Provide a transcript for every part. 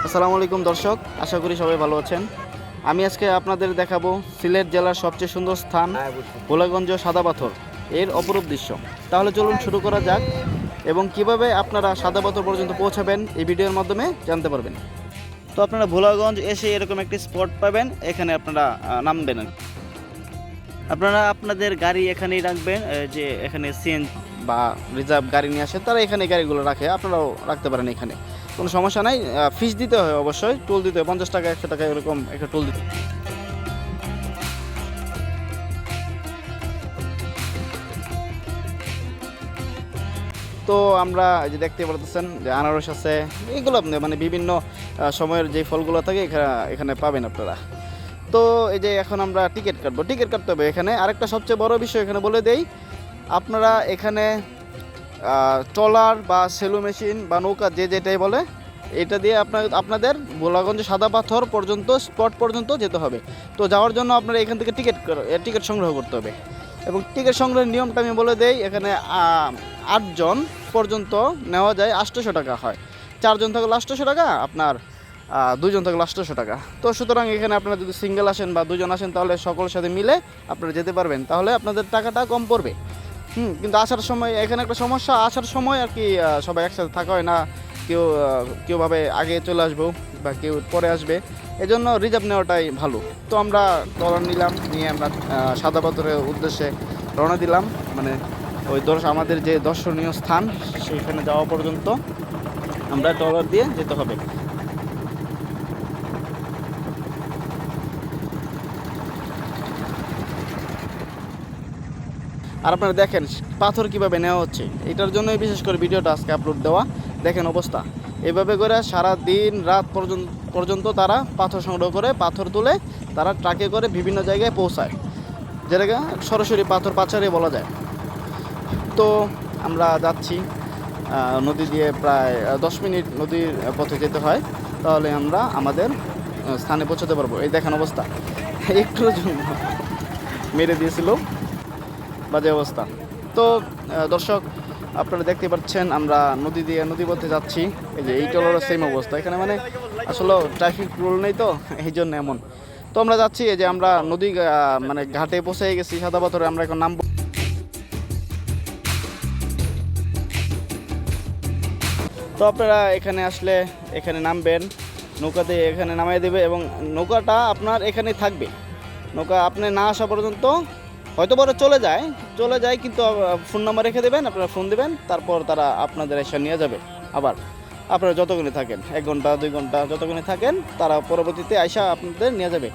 আসসালামু আলাইকুম দর্শক, আশা করি সবাই ভালো আছেন। আমি আজকে আপনাদের দেখাবো সিলেট জেলার সবচেয়ে সুন্দর স্থান ভোলাগঞ্জ সাদা পাথর এর অপরূপ দৃশ্য। তাহলে চলুন শুরু করা যাক এবং কিভাবে আপনারা সাদা পাথর পর্যন্ত পৌঁছাবেন এই ভিডিওর মাধ্যমে জানতে পারবেন। তো আপনারা ভোলাগঞ্জ এসে এরকম একটি স্পট পাবেন, এখানে আপনারা নামবেন। আপনারা আপনাদের গাড়ি এখানেই রাখবেন, যে এখানে সিএন বা রিজার্ভ গাড়ি নিয়ে আসে তারা এখানে গাড়িগুলো রাখে, আপনারাও রাখতে পারেন এখানে, কোনো সমস্যা নাই। ফিস দিতে হয়, অবশ্যই টোল দিতে হয়, 50 টাকা 100 টাকা এরকম একটা টোল দিতে হয়। তো আমরা এই যে দেখতে পারতেছেন যে আনারস আছে, এইগুলো আপনি মানে বিভিন্ন সময়ের যে ফলগুলো থাকে এখানে পাবেন আপনারা। তো এই যে এখন আমরা টিকিট কাটবো, টিকিট কাটতে হবে এখানে। আরেকটা সবচেয়ে বড় বিষয় এখানে বলে দেই, আপনারা এখানে ট্রলার বা সেলু মেশিন বা নৌকা যে যেটাই বলে, এটা দিয়ে আপনাদের ভোলাগঞ্জ সাদা পাথর পর্যন্ত স্পট পর্যন্ত যেতে হবে। তো যাওয়ার জন্য আপনারা এখান থেকে টিকিট সংগ্রহ করতে হবে। এবং টিকিট সংগ্রহের নিয়মটা আমি বলে দেই, এখানে 8 জন পর্যন্ত নেওয়া যায়, 800 টাকা হয়। 4 জন থাকলে 800 টাকা, আপনার 2 জন থাকলে 800 টাকা। তো সুতরাং এখানে আপনারা যদি সিঙ্গেল আসেন বা 2 জন আসেন, তাহলে সকলের সাথে মিলে আপনারা যেতে পারবেন, তাহলে আপনাদের টাকাটা কম পড়বে। কিন্তু আসার সময় এখানে একটা সমস্যা, আসার সময় আর কি সবাই একসাথে থাকা হয় না, কেউভাবে আগে চলে আসবো বা কেউ পরে আসবে, এজন্য রিজার্ভ নেওয়াটাই ভালো। তো আমরা ট্রলার নিলাম, নিয়ে আমরা সাদা পাথরের উদ্দেশ্যে রওনা দিলাম। মানে ওই আমাদের যে দর্শনীয় স্থান সেইখানে যাওয়া পর্যন্ত আমরা ট্রলার দিয়ে যেতে হবে। আর আপনারা দেখেন পাথর কিভাবে নেওয়া হচ্ছে, এটার জন্যই বিশেষ করে ভিডিওটা আজকে আপলোড দেওয়া। দেখেন অবস্থা, এভাবে করে সারা দিন রাত পর্যন্ত তারা পাথর সংগ্রহ করে, পাথর তুলে তারা ট্রাকে করে বিভিন্ন জায়গায় পৌঁছায়, যেটাকে সরাসরি পাথর পাচারে বলা যায়। তো আমরা যাচ্ছি নদী দিয়ে, প্রায় 10 মিনিট নদীর পথে যেতে হয়, তাহলে আমরা আমাদের স্থানে পৌঁছাতে পারবো। এই দেখেন অবস্থা, একটুর জন্য মেরে দিয়েছিল, বাজে অবস্থা। তো দর্শক, আপনারা দেখতে পাচ্ছেন আমরা নদী পথে যাচ্ছি। এই যে এই ট্রলারের সেম অবস্থা এখানে, মানে আসলে ট্রাফিক রুল নেই তো এই জন্য এমন। তো আমরা যাচ্ছি, এই যে আমরা নদী মানে ঘাটে পৌঁছে গেছি সাদা পাথরে, আমরা এখন নামবো। তো আপনারা এখানে আসলে এখানে নামবেন, নৌকাতে এখানে নামাই দেবে এবং নৌকাটা আপনার এখানেই থাকবে। নৌকা আপনি না আসা পর্যন্ত হয়তো বড় চলে যায়, কিন্তু ফোন নাম্বার রেখে দেবেন, আপনারা ফোন দেবেন, তারপর তারা আপনাদের এসে নিয়ে যাবে। আবার আপনারা যতক্ষণে থাকেন, 1 ঘন্টা 2 ঘন্টা যতক্ষণে থাকেন, তারা পরবর্তীতে আইসা আপনাদের নিয়ে যাবে।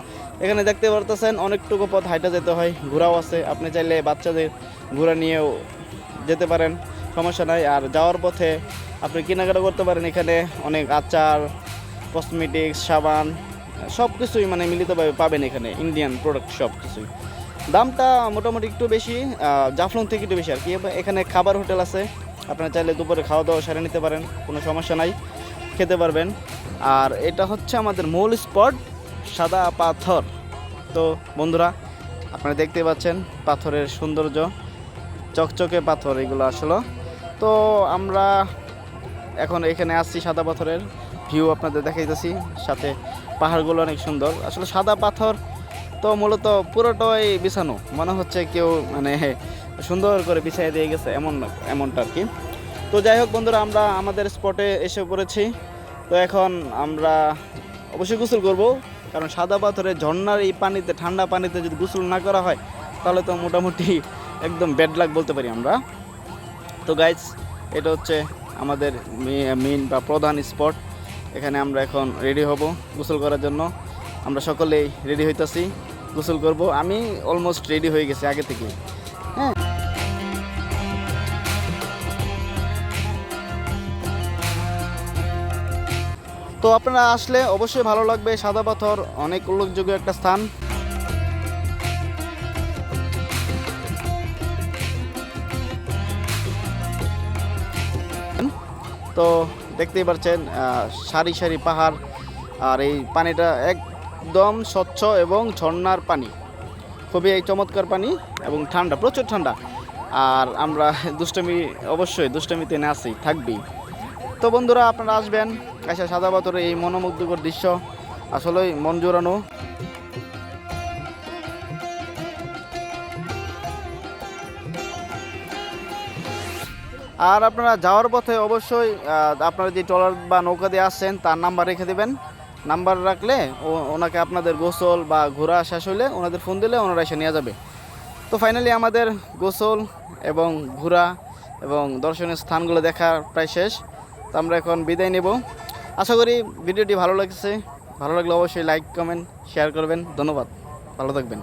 এখানে দেখতে পারতেছেন অনেকটুকু পথ হাইটা যেতে হয়, ঘোরাও আছে, আপনি চাইলে বাচ্চাদের ঘোরা নিয়েও যেতে পারেন, সমস্যা নাই। আর যাওয়ার পথে আপনি কেনাকাটা করতে পারেন, এখানে অনেক আচার, কসমেটিক্স, সাবান সব কিছুই মানে মিলিতভাবে পাবেন এখানে, ইন্ডিয়ান প্রোডাক্ট সব কিছুই। দামটা মোটামুটি একটু বেশি, জাফলং থেকে একটু বেশি আর কি। এখানে খাবার হোটেল আছে, আপনারা চাইলে দুপুরে খাওয়া দাওয়া সেরে নিতে পারেন, কোনো সমস্যা নাই, খেতে পারবেন। আর এটা হচ্ছে আমাদের মূল স্পট সাদা পাথর। তো বন্ধুরা, আপনারা দেখতে পাচ্ছেন পাথরের সৌন্দর্য, চকচকে পাথর এগুলো আসলে। তো আমরা এখন এখানে আসছি, সাদা পাথরের ভিউ আপনাদের দেখাইতেছি, সাথে পাহাড়গুলো অনেক সুন্দর। আসলে সাদা পাথর তো মূলত পুরোটাই বিছানো, মনে হচ্ছে কেউ মানে সুন্দর করে বিছাই দিয়ে গেছে, এমনটা আর কি। তো যাই হোক বন্ধুরা, আমরা আমাদের স্পটে এসে পড়েছি। তো এখন আমরা অবশ্যই গোসল করব, কারণ সাদা পাথরের ঝর্ণার এই পানিতে, ঠান্ডা পানিতে যদি গোসল না করা হয়, তাহলে তো মোটামুটি একদম ব্যাড লাক বলতে পারি আমরা। তো গাইজ, এটা হচ্ছে আমাদের মেইন বা প্রধান স্পট। এখানে আমরা এখন রেডি হব গোসল করার জন্য। আমরা সকলেই রেডি হইতাছি, গোসল করব। আমি অলমোস্ট রেডি হয়ে গেছি আগে থেকে। হ্যাঁ, তো আপনারা আসলে অবশ্যই ভালো লাগবে। সাদা পাথর অনেক উল্লেখযোগ্য একটা স্থান। তো দেখতেই পাচ্ছেন সারি সারি পাহাড়, আর এই পানিটা একদম স্বচ্ছ এবং ঝর্ণার পানি, খুবই চমৎকার পানি এবং ঠান্ডা, প্রচুর ঠান্ডা। আর আমরা অবশ্যই দুষ্টামিতে না আছি, থাকবেই। তো বন্ধুরা আপনারা আসবেন, এসে সাদা পাথরের এই মনোমুগ্ধকর দৃশ্য আসলেই মন জোড়ানো। আর আপনারা যাওয়ার পথে অবশ্যই আপনারা যে ট্রলার বা নৌকা দিয়ে আসছেন তার নাম্বার রেখে দেবেন। নাম্বার রাখলে ওনাকে আপনাদের গোসল বা ঘোরা শেষ হলে ওনাদের ফোন দিলে ওনারা এসে নিয়ে যাবে। তো ফাইনালি আমাদের গোসল এবং ঘোরা এবং দর্শনীয় স্থানগুলো দেখা প্রায় শেষ। তো আমরা এখন বিদায় নেব। আশা করি ভিডিওটি ভালো লাগছে। ভালো লাগলে অবশ্যই লাইক কমেন্ট শেয়ার করবেন। ধন্যবাদ, ভালো থাকবেন।